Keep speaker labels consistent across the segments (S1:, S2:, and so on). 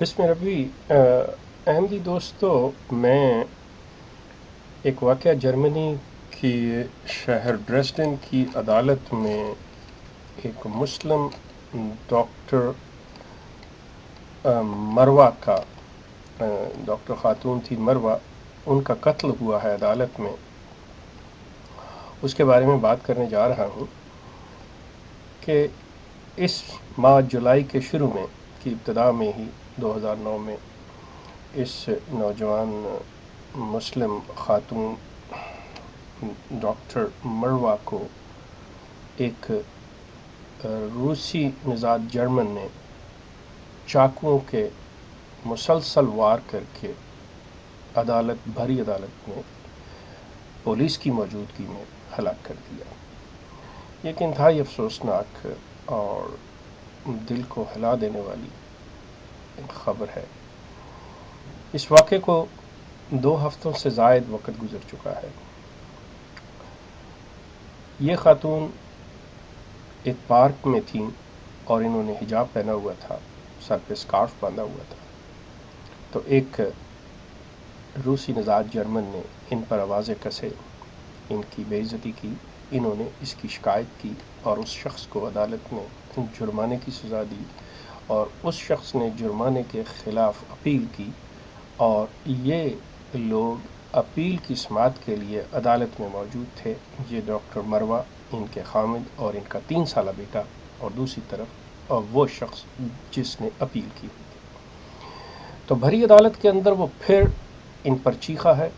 S1: بسم ربی احمدی دوستو، میں ایک واقعہ جرمنی کی شہر ڈریسڈن کی عدالت میں ایک مسلم ڈاکٹر مروہ کا ڈاکٹر خاتون تھی مروہ، ان کا قتل ہوا ہے عدالت میں، اس کے بارے میں بات کرنے جا رہا ہوں کہ اس ماہ جولائی کے شروع میں کی ابتدا میں ہی 2009 میں اس نوجوان مسلم خاتون ڈاکٹر مروہ کو ایک روسی نژاد جرمن نے چاقوؤں کے مسلسل وار کر کے بھری عدالت میں پولیس کی موجودگی میں ہلاک کر دیا۔ یہ ایک انتہائی افسوسناک اور دل کو ہلا دینے والی خبر ہے۔ اس واقعے کو 2 ہفتوں سے زائد وقت گزر چکا ہے۔ یہ خاتون ایک پارک میں تھیں اور انہوں نے حجاب پہنا ہوا تھا، سر پہ اسکارف باندھا ہوا تھا، تو ایک روسی نژاد جرمن نے ان پر آوازیں کسے، ان کی بے عزتی کی، انہوں نے اس کی شکایت کی اور اس شخص کو عدالت میں جرمانے کی سزا دی، اور اس شخص نے جرمانے کے خلاف اپیل کی، اور یہ لوگ اپیل کی سماعت کے لیے عدالت میں موجود تھے۔ یہ ڈاکٹر مروہ، ان کے خامد اور ان کا 3 سالہ بیٹا، اور دوسری طرف وہ شخص جس نے اپیل کی ہوئی تھی۔ تو بھری عدالت کے اندر وہ پھر ان پر چیخا ہے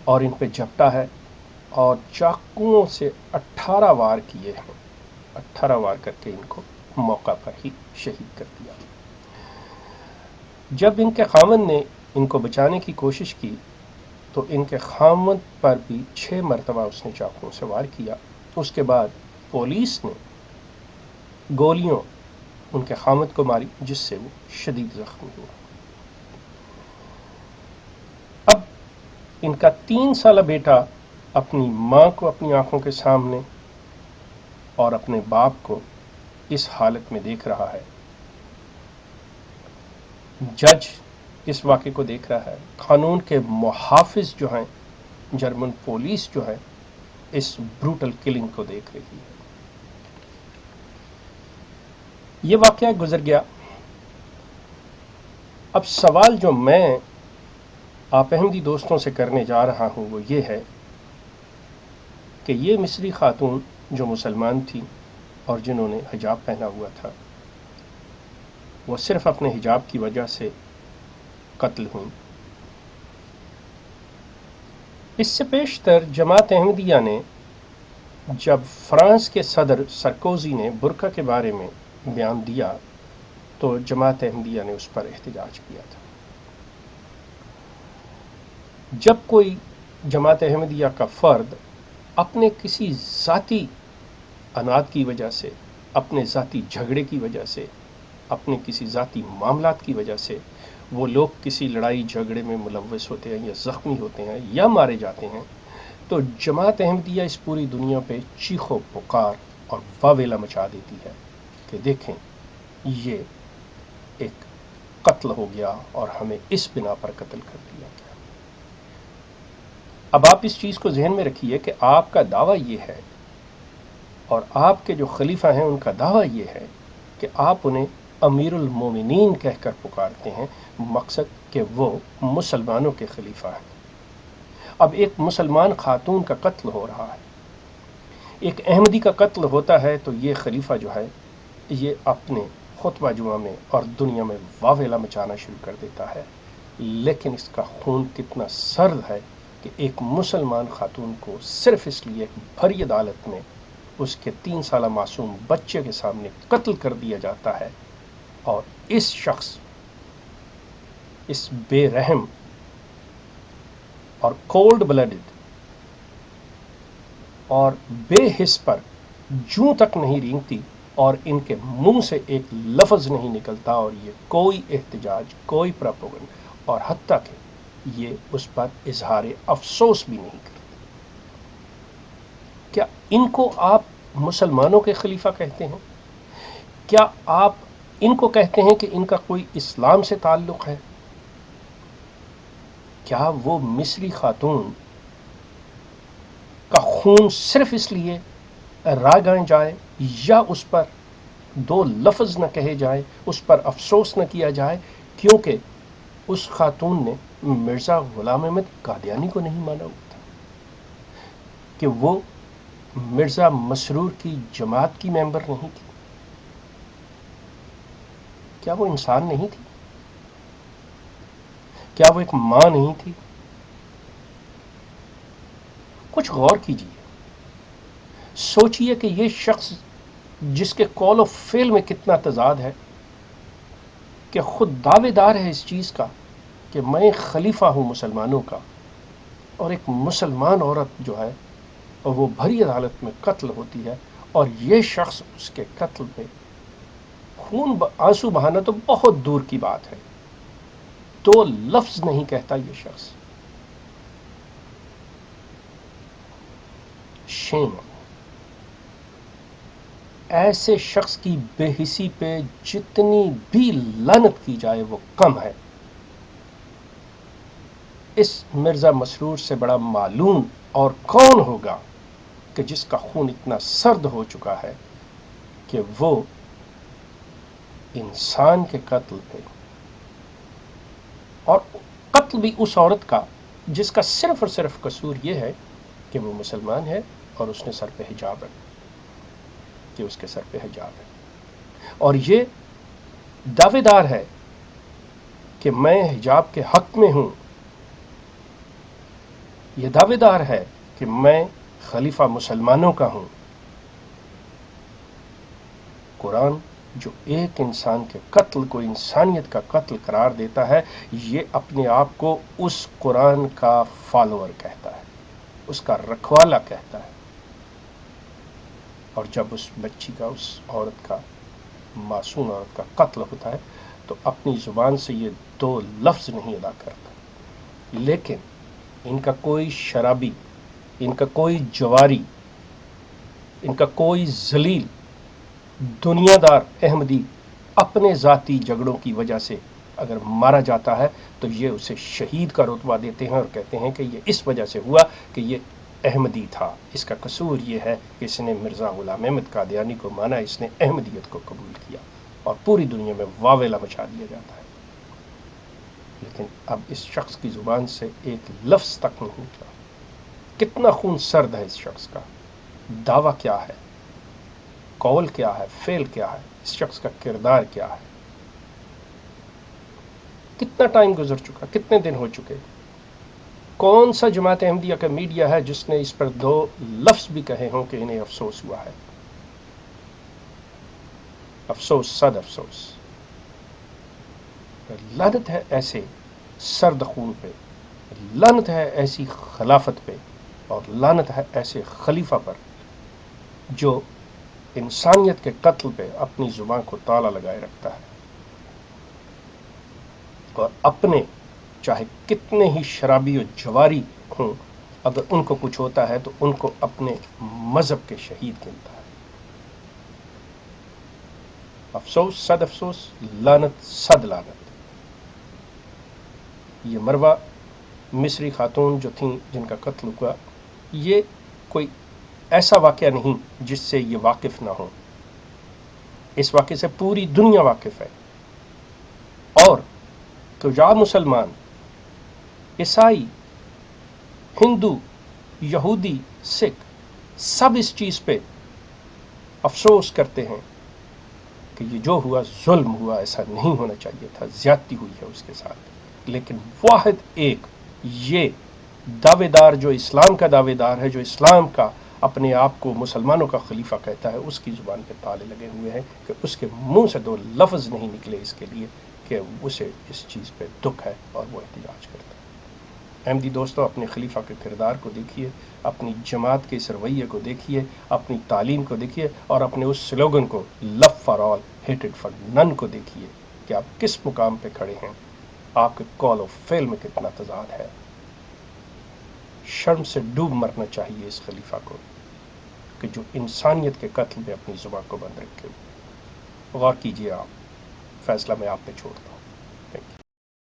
S1: اور ان پہ جھپٹا ہے اور چاقوؤں سے 18 وار کیے ہیں، 18 وار کر کے ان کو موقع پر ہی شہید کر دیا۔ جب ان کے خاوند نے ان کو بچانے کی کوشش کی تو ان کے خاوند پر بھی 6 مرتبہ اس نے چاقوؤں سے وار کیا۔ اس کے بعد پولیس نے گولیوں ان کے خاوند کو ماری، جس سے وہ شدید زخمی ہوا۔ اب ان کا 3 سالہ بیٹا اپنی ماں کو اپنی آنکھوں کے سامنے اور اپنے باپ کو اس حالت میں دیکھ رہا ہے۔ جج اس واقعے کو دیکھ رہا ہے، قانون کے محافظ جو ہیں، جرمن پولیس جو ہے، اس بروٹل کلنگ کو دیکھ رہی ہے۔ یہ واقعہ گزر گیا۔ اب سوال جو میں آپ احمدی دوستوں سے کرنے جا رہا ہوں وہ یہ ہے کہ یہ مصری خاتون جو مسلمان تھی اور جنہوں نے حجاب پہنا ہوا تھا، وہ صرف اپنے حجاب کی وجہ سے قتل ہوئیں۔ اس سے پیشتر جماعت احمدیہ نے، جب فرانس کے صدر سرکوزی نے برقع کے بارے میں بیان دیا تو جماعت احمدیہ نے اس پر احتجاج کیا تھا۔ جب کوئی جماعت احمدیہ کا فرد اپنے کسی ذاتی اناد کی وجہ سے، اپنے ذاتی جھگڑے کی وجہ سے، اپنے کسی ذاتی معاملات کی وجہ سے، وہ لوگ کسی لڑائی جھگڑے میں ملوث ہوتے ہیں یا زخمی ہوتے ہیں یا مارے جاتے ہیں، تو جماعت احمدیہ اس پوری دنیا پہ چیخ و پکار اور واویلا مچا دیتی ہے کہ دیکھیں یہ ایک قتل ہو گیا اور ہمیں اس بنا پر قتل کر دیا گیا۔ اب آپ اس چیز کو ذہن میں رکھیے کہ آپ کا دعویٰ یہ ہے اور آپ کے جو خلیفہ ہیں ان کا دعویٰ یہ ہے کہ آپ انہیں امیر المومنین کہہ کر پکارتے ہیں، مقصد کہ وہ مسلمانوں کے خلیفہ ہیں۔ اب ایک مسلمان خاتون کا قتل ہو رہا ہے، ایک احمدی کا قتل ہوتا ہے، تو یہ خلیفہ جو ہے یہ اپنے خطبہ جمعہ میں اور دنیا میں واویلا مچانا شروع کر دیتا ہے، لیکن اس کا خون کتنا سرد ہے کہ ایک مسلمان خاتون کو صرف اس لیے بھری عدالت میں اس کے 3 سالہ معصوم بچے کے سامنے قتل کر دیا جاتا ہے، اور اس شخص، اس بے رحم اور کولڈ بلڈڈ اور بے حس پر جوں تک نہیں رینگتی اور ان کے منہ سے ایک لفظ نہیں نکلتا، اور یہ کوئی احتجاج، کوئی پروپیگنڈ، اور حتیٰ کہ یہ اس پر اظہار افسوس بھی نہیں کرتے۔ کیا ان کو آپ مسلمانوں کے خلیفہ کہتے ہیں؟ کیا آپ ان کو کہتے ہیں کہ ان کا کوئی اسلام سے تعلق ہے؟ کیا وہ مصری خاتون کا خون صرف اس لیے رائگاں جائے یا اس پر دو لفظ نہ کہے جائے، اس پر افسوس نہ کیا جائے کیونکہ اس خاتون نے مرزا غلام احمد قادیانی کو نہیں مانا ہوا تھا، کہ وہ مرزا مسرور کی جماعت کی ممبر نہیں تھی؟ کیا وہ انسان نہیں تھی؟ کیا وہ ایک ماں نہیں تھی؟ کچھ غور کیجیے، سوچئے کہ یہ شخص جس کے قول و فعل میں کتنا تضاد ہے، کہ خود دعوے دار ہے اس چیز کا کہ میں خلیفہ ہوں مسلمانوں کا، اور ایک مسلمان عورت جو ہے وہ بھری عدالت میں قتل ہوتی ہے، اور یہ شخص اس کے قتل پہ آنسو بہانا تو بہت دور کی بات ہے، دو لفظ نہیں کہتا یہ شخص۔ شیم! ایسے شخص کی بے حسی پہ جتنی بھی لعنت کی جائے وہ کم ہے۔ اس مرزا مسرور سے بڑا معلوم اور کون ہوگا کہ جس کا خون اتنا سرد ہو چکا ہے کہ وہ انسان کے قتل پہ، اور قتل بھی اس عورت کا جس کا صرف اور صرف قصور یہ ہے کہ وہ مسلمان ہے اور اس نے سر پہ حجاب رکھا، کہ اس کے سر پہ حجاب ہے، اور یہ دعوے دار ہے کہ میں حجاب کے حق میں ہوں، یہ دعوے دار ہے کہ میں خلیفہ مسلمانوں کا ہوں۔ قرآن جو ایک انسان کے قتل کو انسانیت کا قتل قرار دیتا ہے، یہ اپنے آپ کو اس قرآن کا فالوور کہتا ہے، اس کا رکھوالا کہتا ہے، اور جب اس بچی کا، اس عورت کا، معصوم عورت کا قتل ہوتا ہے تو اپنی زبان سے یہ دو لفظ نہیں ادا کرتا، لیکن ان کا کوئی شرابی، ان کا کوئی جواری، ان کا کوئی ذلیل دنیا دار احمدی اپنے ذاتی جھگڑوں کی وجہ سے اگر مارا جاتا ہے تو یہ اسے شہید کا رتبہ دیتے ہیں اور کہتے ہیں کہ یہ اس وجہ سے ہوا کہ یہ احمدی تھا، اس کا قصور یہ ہے کہ اس نے مرزا غلام احمد قادیانی کو مانا، اس نے احمدیت کو قبول کیا، اور پوری دنیا میں واویلا مچا دیا جاتا ہے۔ لیکن اب اس شخص کی زبان سے ایک لفظ تک نہیں نکلا۔ کتنا خون سرد ہے اس شخص کا، دعویٰ کیا ہے، قول کیا ہے، فعل کیا ہے، اس شخص کا کردار کیا ہے۔ کتنا ٹائم گزر چکا، کتنے دن ہو چکے، کون سا جماعت احمدیہ کا میڈیا ہے جس نے اس پر دو لفظ بھی کہے ہوں کہ انہیں افسوس ہوا ہے؟ افسوس، صد افسوس۔ لعنت ہے ایسے سرد خون پہ، لعنت ہے ایسی خلافت پہ، اور لعنت ہے ایسے خلیفہ پر جو انسانیت کے قتل پہ اپنی زبان کو تالا لگائے رکھتا ہے، اور اپنے چاہے کتنے ہی شرابی و جواری ہوں، اگر ان کو کچھ ہوتا ہے تو ان کو اپنے مذہب کے شہید گنتا ہے۔ افسوس، صد افسوس، لعنت، صد لعنت۔ یہ مروہ مصری خاتون جو تھیں جن کا قتل ہوا، یہ کوئی ایسا واقعہ نہیں جس سے یہ واقف نہ ہو، اس واقعے سے پوری دنیا واقف ہے، اور تو یا مسلمان، عیسائی، ہندو، یہودی، سکھ، سب اس چیز پہ افسوس کرتے ہیں کہ یہ جو ہوا ظلم ہوا، ایسا نہیں ہونا چاہیے تھا، زیادتی ہوئی ہے اس کے ساتھ۔ لیکن واحد ایک یہ دعوے دار جو اسلام کا دعوے دار ہے، جو اسلام کا اپنے آپ کو مسلمانوں کا خلیفہ کہتا ہے، اس کی زبان پہ تالے لگے ہوئے ہیں کہ اس کے منہ سے دو لفظ نہیں نکلے اس کے لیے کہ اسے اس چیز پہ دکھ ہے اور وہ احتجاج کرتا ہے۔ احمدی دوستو، اپنے خلیفہ کے کردار کو دیکھیے، اپنی جماعت کے اس رویے کو دیکھیے، اپنی تعلیم کو دیکھیے، اور اپنے اس سلوگن کو لو فار آل ہیٹڈ فار نن کو دیکھیے کہ آپ کس مقام پہ کھڑے ہیں، آپ کے قول و فعل میں کتنا تضاد ہے۔ شرم سے ڈوب مرنا چاہیے اس خلیفہ کو کہ جو انسانیت کے قتل پہ اپنی زبان کو بند رکھے ہوئے۔ غور کیجیے آپ۔ فیصلہ میں آپ پہ چھوڑتا ہوں.